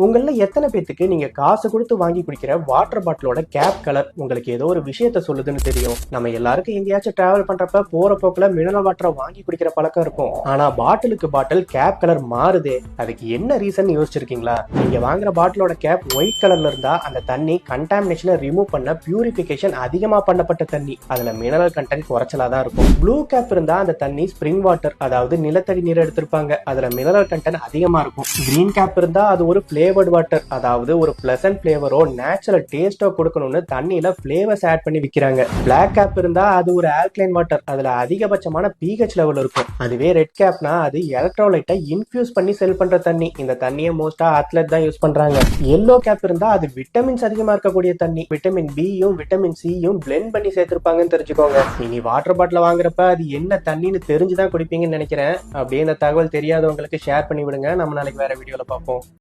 உங்கள எத்தனை பேத்துக்கு நீங்க காசு கொடுத்து வாங்கி குடிக்கிற வாட்டர் பாட்டிலோட கேப் கலர் உங்களுக்கு ஏதோ ஒரு விஷயத்த சொல்லுதுன்னு தெரியும்? நம்ம எல்லாருக்கும் எங்கேயாச்சும் டிராவல் பண்றப்ப போற போக்குல மினரல் வாட்டரை வாங்கி குடிக்கிற பழக்கம் இருக்கும். ஆனா பாட்டிலுக்கு பாட்டில் கேப் கலர் மாறுதே, அதுக்கு என்ன ரீசன் யோசிச்சிருக்கீங்களா? நீங்க வாங்குற பாட்டிலோட கேப் ஒயிட் கலர்ல இருந்தா அந்த தண்ணி கண்டாமினேஷனை ரிமூவ் பண்ண பியூரிபிகேஷன் அதிகமா பண்ணப்பட்ட தண்ணி, அதுல மினரல் கண்டென்ட் குறைச்சலா தான் இருக்கும். ப்ளூ கேப் இருந்தா அந்த தண்ணி ஸ்பிரிங் வாட்டர், அதாவது நிலத்தடி நீர் எடுத்திருப்பாங்க, அதுல மினரல் கண்டென்ட் அதிகமா இருக்கும். கிரீன் கேப் இருந்தா அது ஒரு ஃபிளேவர்ட் வாட்டர், அதாவது ஒரு பிளசன்ட் ஃபிளேவரோ நேச்சுரல் டேஸ்டோ கொடுக்கணும்னு தண்ணியில ஃபிளேவர்ஸ் ஆட் பண்ணி விற்கிறாங்க. பிளாக் கேப் இருந்தா அது ஒரு ஆல்கலைன் வாட்டர், அதுல அதிகபட்சமான pH லெவல் இருக்கும். அதுவே ரெட் கேப்னா அது எலக்ட்ரோலைட்டை இன்ஃபியூஸ் பண்ணி செல் பண்ற தண்ணி, இந்த தண்ணியை மோஸ்டா அத்லெட் தான் யூஸ் பண்றாங்க. எல்லோ கேப் இருந்தா அது விட்டமின்ஸ் அதிகமா இருக்கக்கூடிய தண்ணி, விட்டமின் பியும் விட்டமின் சியும் பிளெண்ட் பண்ணி சேர்த்திருப்பாங்கன்னு தெரிஞ்சுக்கோங்க. இனி வாட்டர் பாட்டில் வாங்குறப்ப அது என்ன தண்ணின்னு தெரிஞ்சுதான் குடிப்பீங்கன்னு நினைக்கிறேன். அப்படியே இந்த தகவல் தெரியாதவங்களுக்கு ஷேர் பண்ணி விடுங்க. நம்ம நாளைக்கு வேற வீடியோல பார்ப்போம்.